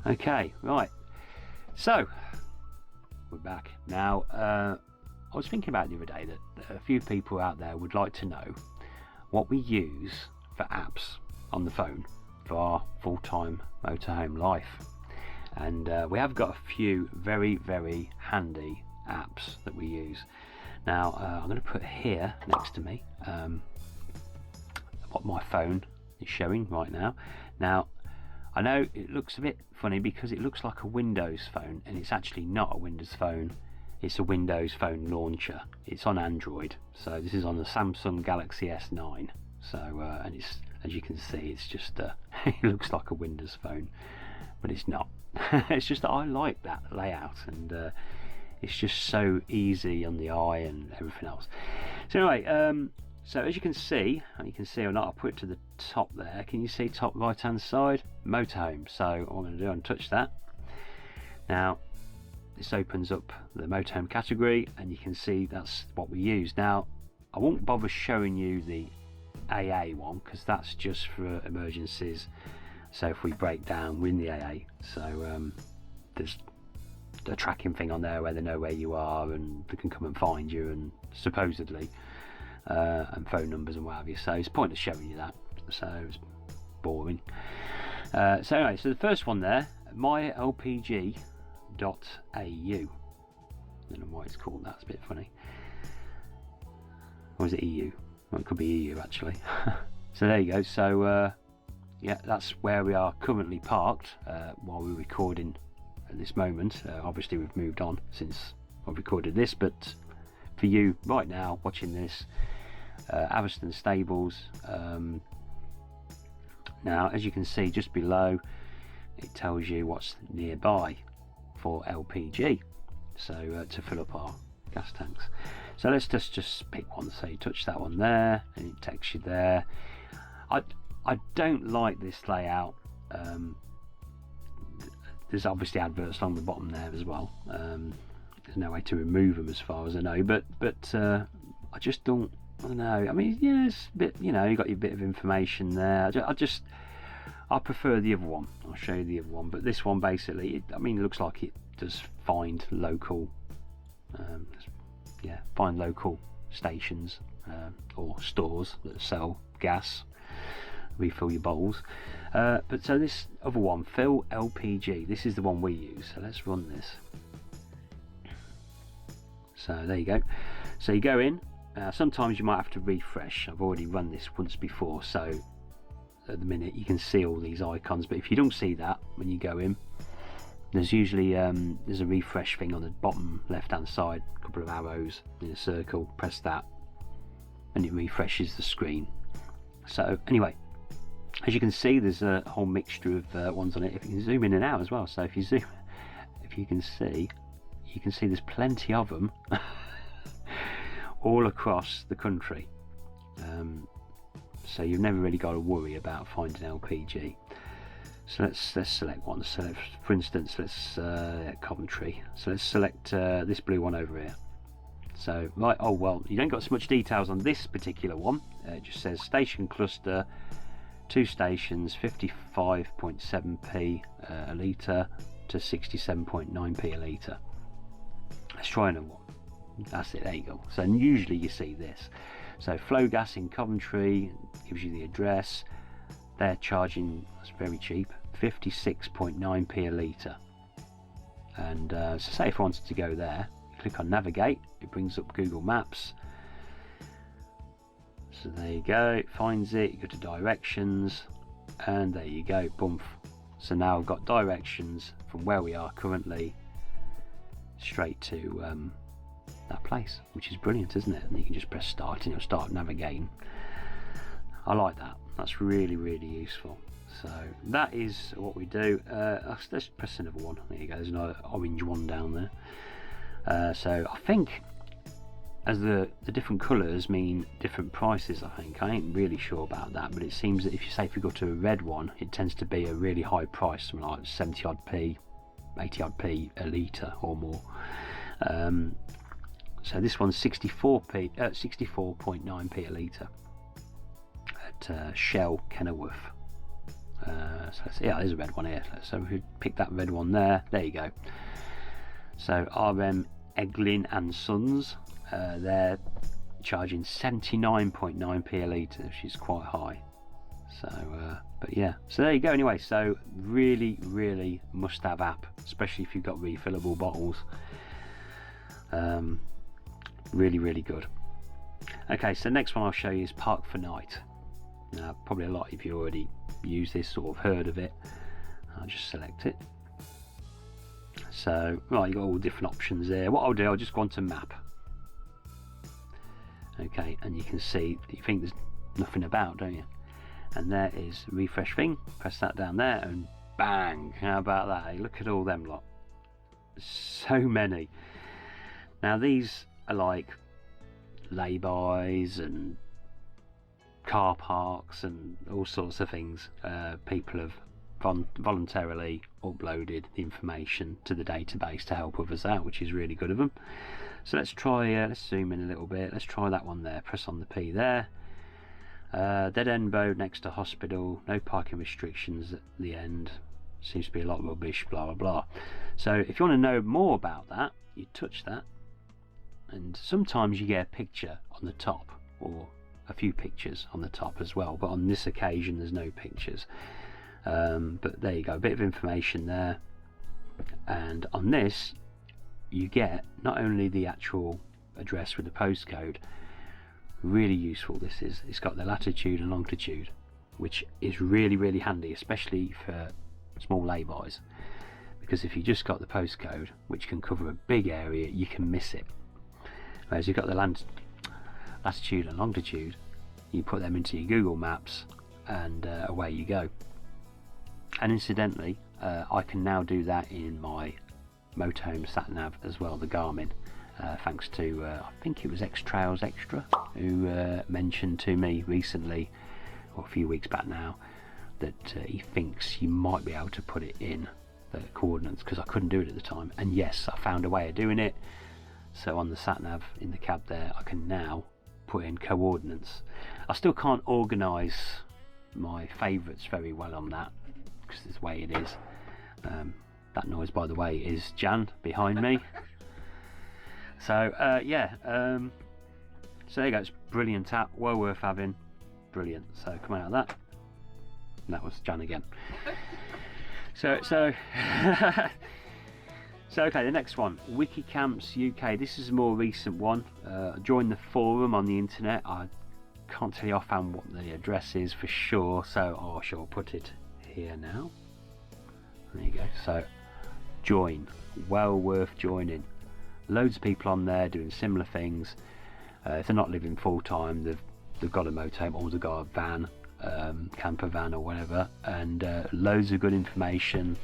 Okay, right, so we're back now. I was thinking about the other day that a few people out there would like to know what we use for apps on the phone for our full-time motorhome life, and we have got a few very handy apps that we use. Now I'm going to put here next to me what my phone is showing right now. Now I know it looks a bit funny because it looks like a Windows phone, and it's actually not a Windows phone. It's a Windows phone launcher. It's on Android, so this is on the Samsung Galaxy S9. So and it's, as you can see, it's just it looks like a Windows phone, but it's not. It's just that I like that layout, and it's just so easy on the eye and everything else. So anyway, so as you can see or not, I'll put it to the top there. Can you see top right hand side? Motorhome. So what I'm going to do, I'm touch that. Now this opens up the motorhome category, and you can see that's what we use. Now I won't bother showing you the AA one because that's just for emergencies. So if we break down, we're in the AA. So there's the tracking thing on there where they know where you are and they can come and find you, and supposedly and phone numbers and what have you. So it's pointless showing you that, so it's boring. So anyway, so the first one there, mylpg.au. I don't know why it's called that, it's a bit funny. Or is it EU? Well, it could be EU actually. So there you go. So yeah, that's where we are currently parked while we're recording at this moment. Obviously we've moved on since I've recorded this, but for you right now watching this, Aviston Stables. Now as you can see just below, it tells you what's nearby for LPG, so to fill up our gas tanks. So let's just pick one. So you touch that one there and it takes you there. I don't like this layout. There's obviously adverts along the bottom there as well. There's no way to remove them as far as I know, but I just don't. I don't know. I mean, yeah, it's a bit. You know, you got your bit of information there. I prefer the other one. I'll show you the other one. But this one basically, I mean, it looks like it does find local. Yeah, find local stations or stores that sell gas. Refill your bowls. But so this other one, fill LPG. This is the one we use. So let's run this. So there you go. So you go in. Sometimes you might have to refresh. I've already run this once before, so at the minute you can see all these icons, but if you don't see that when you go in, there's usually there's a refresh thing on the bottom left hand side, a couple of arrows in a circle. Press that and it refreshes the screen. So anyway, as you can see, there's a whole mixture of ones on it. If you can zoom in and out as well, so if you zoom, if you can see there's plenty of them all across the country, so you've never really got to worry about finding LPG. So let's select one. So for instance, let's Coventry. So let's select this blue one over here. So right, oh well, you don't got so much details on this particular one. It just says station cluster, 2 stations, 55.7p a litre to 67.9p a litre. Let's try another one. That's it, there you go. So usually you see this. So Flow Gas in Coventry gives you the address. They're charging, that's very cheap, 56.9p a litre. And so say if I wanted to go there, you click on navigate, it brings up Google Maps. So there you go, it finds it, you go to directions, and there you go, boom. So now I've got directions from where we are currently straight to that place, which is brilliant, isn't it? And you can just press start and it'll start navigating. I like that. That's really useful. So that is what we do. Let's press another one. There you go, there's another orange one down there. So I think as the different colours mean different prices, I ain't really sure about that, but it seems that if you go to a red one, it tends to be a really high price, something like 70 odd p, 80 odd p a litre or more. So this one's 64.9p a litre at Shell Kenilworth. So let's, yeah, there's a red one here, so we pick that red one there. There you go. So RM Eglin and Sons, they're charging 79.9p a litre, which is quite high. So but yeah, so there you go. Anyway, so really must have app, especially if you've got refillable bottles. Really good. Okay, so next one I'll show you is Park for Night. Now probably a lot of you already use this, sort of heard of it. I'll just select it. So right, you've got all different options there. What I'll do, I'll just go on to map. Okay, and you can see, you think there's nothing about, don't you? And there is refresh thing. Press that down there and bang, how about that? Hey, look at all them lot, so many. Now these are like lay-bys and car parks and all sorts of things. People have voluntarily uploaded the information to the database to help others out, which is really good of them. So let's try, let's zoom in a little bit. Let's try that one there. Press on the P there. Dead end road next to hospital, no parking restrictions at the end, seems to be a lot of rubbish, blah blah blah. So if you want to know more about that, you touch that, and sometimes you get a picture on the top, or a few pictures on the top as well, but on this occasion there's no pictures. But there you go, a bit of information there. And on this you get not only the actual address with the postcode, really useful this is, it's got the latitude and longitude, which is really handy, especially for small lay-bys, because if you just got the postcode, which can cover a big area, you can miss it. Whereas you've got the latitude and longitude, you put them into your Google Maps and away you go. And incidentally, I can now do that in my Motorhome sat nav as well, the Garmin, thanks to I think it was X Trails Extra who mentioned to me recently, or a few weeks back now, that he thinks you might be able to put it in the coordinates, because I couldn't do it at the time. And yes, I found a way of doing it. So on the sat nav in the cab there, I can now put in coordinates. I still can't organise my favourites very well on that, because it's the way it is. That noise, by the way, is Jan behind me. So yeah, so there you go. It's brilliant app, well worth having, brilliant. So come out of that. And that was Jan again. So okay, the next one, WikiCamps UK. This is a more recent one. Join the forum on the internet. I can't tell you offhand what the address is for sure, so I shall put it here now. There you go. So join, well worth joining. Loads of people on there doing similar things. If they're not living full time, they've got a motorhome, or they've got a van, camper van or whatever, and loads of good information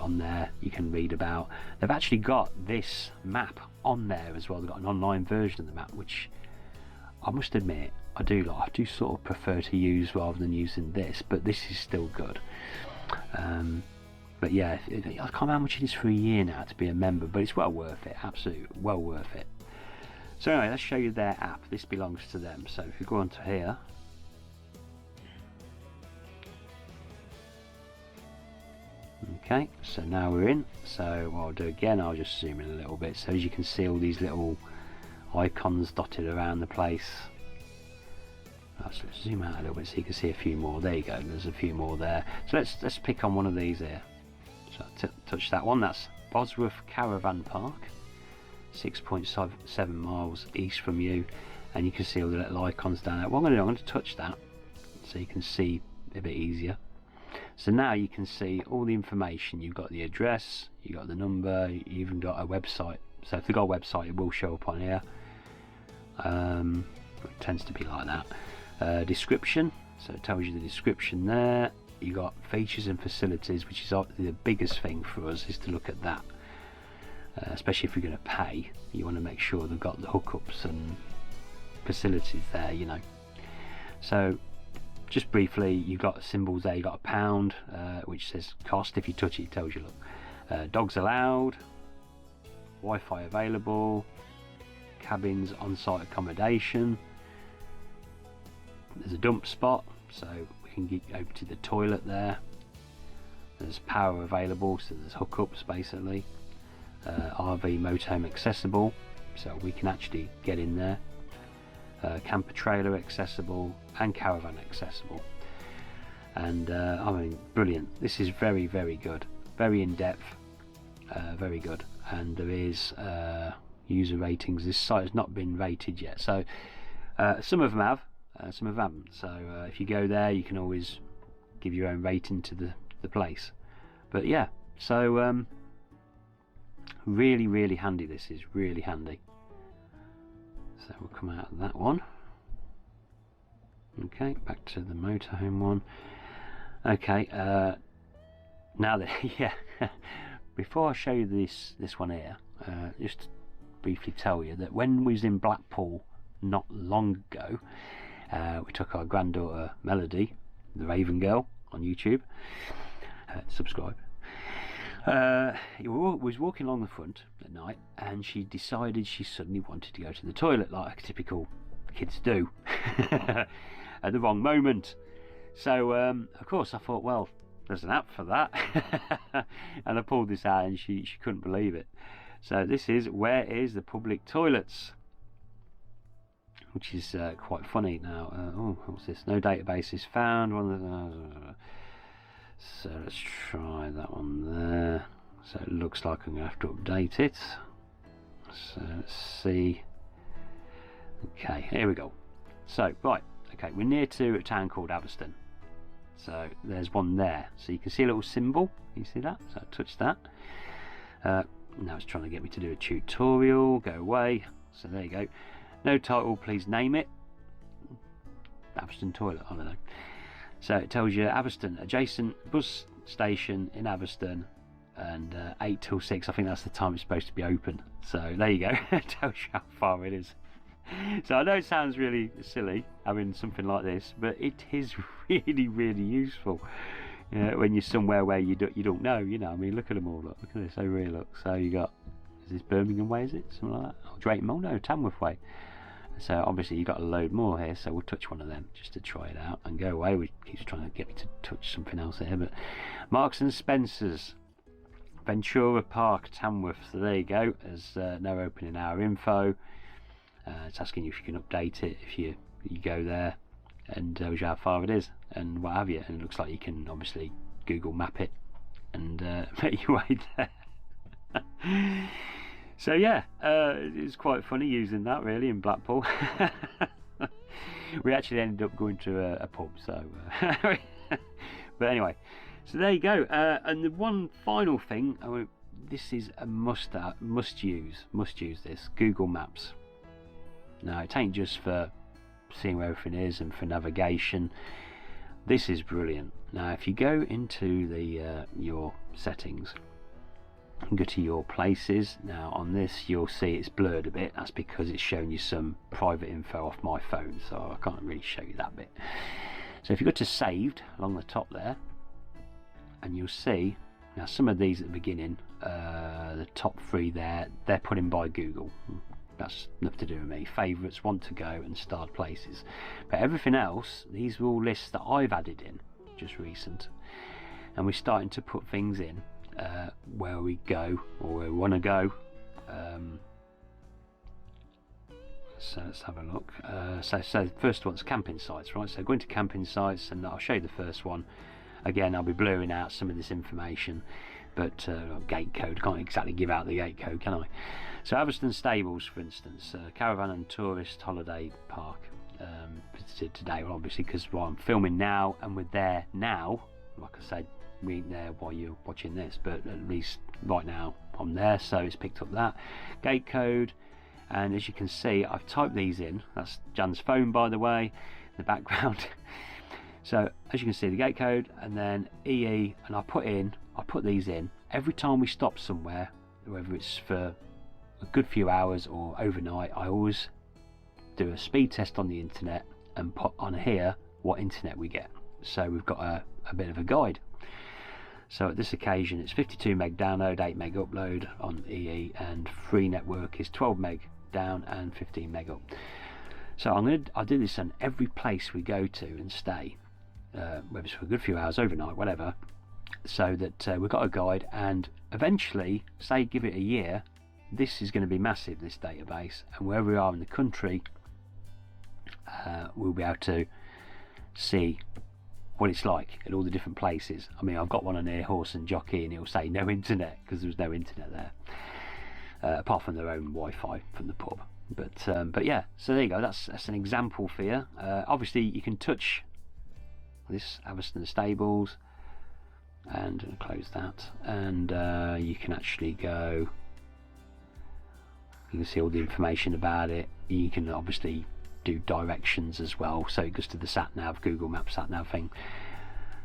on there you can read about. They've actually got this map on there as well. They've got an online version of the map, which I must admit I do like. I do sort of prefer to use rather than using this, but this is still good. But yeah, I can't remember how much it is for a year now to be a member, but it's well worth it, absolutely well worth it. So anyway, let's show you their app. This belongs to them. So if you go onto here, okay, so now we're in. So what I'll do again, I'll just zoom in a little bit, so as you can see all these little icons dotted around the place. So let's zoom out a little bit so you can see a few more. There you go, there's a few more there. So let's pick on one of these here. So touch that one. That's Bosworth Caravan Park, 6.7 miles east from you, and you can see all the little icons down there. What I'm going to do, I'm going to touch that so you can see a bit easier. So now you can see all the information. You've got the address, you've got the number, you even got a website. So if they've got a website, it will show up on here. It tends to be like that. Description, so it tells you the description there. You got features and facilities, which is the biggest thing for us, is to look at that. Especially if you're going to pay, you want to make sure they've got the hookups and facilities there, you know. So just briefly, you've got symbols there. You've got a pound, which says cost. If you touch it, it tells you, look, dogs allowed, Wi-Fi available, cabins, on-site accommodation. There's a dump spot, so we can get over to the toilet there. There's power available, so there's hookups basically. RV motorhome accessible, so we can actually get in there. Camper trailer accessible and caravan accessible. And I mean, brilliant. This is very, very good, very in-depth, very good. And there is user ratings. This site has not been rated yet, so some of them have, some of them haven't. So if you go there, you can always give your own rating to the place. But yeah, so really, really handy. This is really handy. So we'll come out of that one. Okay, back to the motorhome one. Okay, now that yeah, before I show you this one here, just to briefly tell you that when we was in Blackpool not long ago, we took our granddaughter Melody, the Raven Girl, on YouTube. Subscribe. We was walking along the front at night, and she decided she suddenly wanted to go to the toilet, like typical kids do, at the wrong moment. So of course I thought, well, there's an app for that. And I pulled this out, and she couldn't believe it. So this is Where Is the Public Toilets, which is quite funny. Now oh, what's this? No database is found. So let's try that one there. So it looks like I'm going to have to update it. So let's see. Okay, here we go. So right, okay, we're near to a town called Aberston. So there's one there. So you can see a little symbol. You see that? So I touch that. Now it's trying to get me to do a tutorial. Go away. So there you go. No title, please name it. Aberston toilet, I don't know. So it tells you Aberston, adjacent bus station in Aberston, and 8 till 6, I think that's the time it's supposed to be open. So there you go. It tells you how far it is. So I know it sounds really silly having something like this, but it is really, really useful when you're somewhere where you don't know. You know, I mean, look at them all. Look at this. Oh, really? Look. So you got, is this Birmingham Way? Is it something like that? Oh, Drayton Mall? No, Tamworth Way. So obviously you've got a load more here, so we'll touch one of them just to try it out and go away. We keeps trying to get me to touch something else here, but Marks and Spencer's, Ventura Park, Tamworth. So there you go. There's no opening hour info. It's asking you if you can update it if you go there, and tells you how far it is and what have you. And it looks like you can obviously Google Map it and make your way there. So yeah, it's quite funny using that really in Blackpool. We actually ended up going to a pub, so but anyway, so there you go. And the one final thing, this is a must use this, Google Maps. Now it ain't just for seeing where everything is and for navigation. This is brilliant. Now if you go into the your settings and go to your places, now on this you'll see it's blurred a bit. That's because it's showing you some private info off my phone, so I can't really show you that bit. So if you go to saved along the top there, and you'll see now some of these at the beginning, the top 3 there, they're put in by Google. That's nothing to do with me. Favourites, want to go, and starred places. But everything else, these are all lists that I've added in just recent, and we're starting to put things in where we go or where we want to go. So let's have a look. So the first one's camping sites, right? So going to camping sites, and I'll show you the first one. Again, I'll be blurring out some of this information, but gate code, can't exactly give out the gate code, can I? So Aberston Stables, for instance, caravan and tourist holiday park, visited today. Well, obviously because I'm filming now and we're there now. Like I said, we ain't there while you're watching this, but at least right now I'm there, so it's picked up that gate code. And as you can see, I've typed these in. That's Jan's phone, by the way, in the background. So as you can see, the gate code, and then EE, and I put these in every time we stop somewhere, whether it's for a good few hours or overnight. I always do a speed test on the internet and put on here what internet we get, so we've got a bit of a guide. So at this occasion it's 52 meg download, 8 meg upload on EE, and free network is 12 meg down and 15 meg up. So I'll do this on every place we go to and stay. whether it's for a good few hours, overnight, whatever, so that we've got a guide, and eventually, say give it a year, this is going to be massive, this database, and wherever we are in the country, we'll be able to see what it's like at all the different places. I mean, I've got one on here, horse and jockey, and it'll say no internet because there was no internet there, apart from their own Wi-Fi from the pub. But yeah, so there you go. That's an example for you. Obviously, you can touch this Everston Stables and close that, and you can actually go. You can see all the information about it. You can obviously do directions as well, so it goes to the sat nav, Google Maps sat nav thing.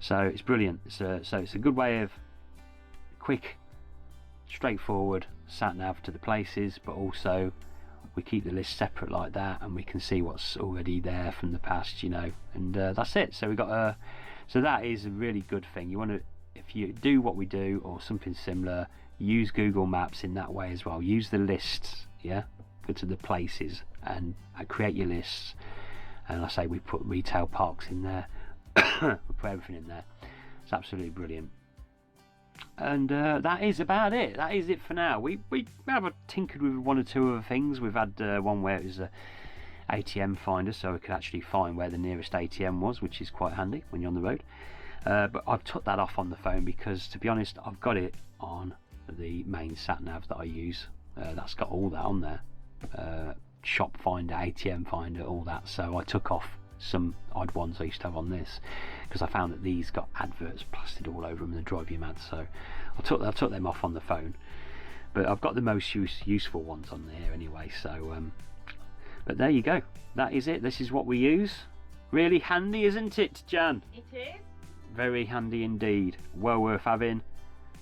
So it's brilliant. So it's a good way of quick, straightforward sat nav to the places, but also we keep the list separate like that, and we can see what's already there from the past, you know, and that's it. So we got a, so that is a really good thing. You want to, if you do what we do or something similar, use Google Maps in that way as well. Use the lists, yeah, go to the places and create your lists. And I say we put retail parks in there. We put everything in there. It's absolutely brilliant. And that is about it. That is it for now. We have tinkered with one or two other things. We've had one where it was a ATM finder, so we could actually find where the nearest ATM was, which is quite handy when you're on the road. But I've took that off on the phone because, to be honest, I've got it on the main sat nav that I use. That's got all that on there. Shop finder, ATM finder, all that. So I took off some odd ones I used to have on this because I found that these got adverts plastered all over them and they drive you mad. So I took them off on the phone, but I've got the most useful ones on there anyway. So but there you go, that is it. This is what we use. Really handy, isn't it, Jan? It is very handy indeed. Well worth having.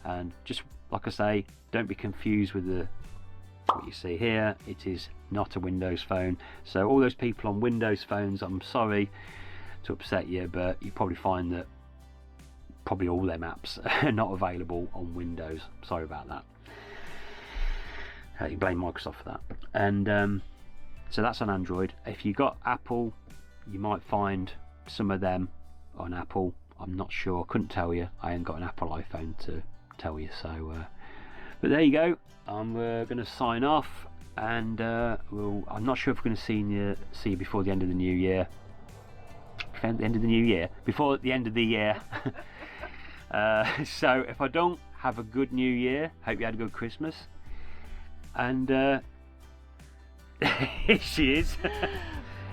And just like I say, don't be confused with the what you see here. It is not a Windows phone. So all those people on Windows phones, I'm sorry to upset you, but you probably find that probably all their apps are not available on Windows. Sorry about that. You blame Microsoft for that. And so that's on Android. If you got Apple, you might find some of them on Apple. I'm not sure, couldn't tell you. I ain't got an Apple iPhone to tell you. So but there you go. I'm going to sign off, and I'm not sure if we're going to see you before the end of the new year. Before the end of the new year. Before the end of the year. So if I don't, have a good New Year. Hope you had a good Christmas. And here she is.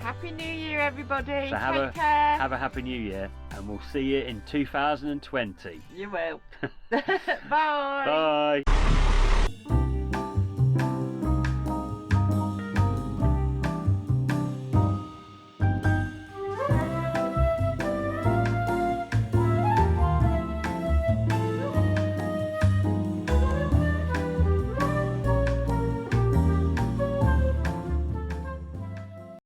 Happy New Year, everybody. So Take care. Have a happy New Year, and we'll see you in 2020. You will. Bye. Bye.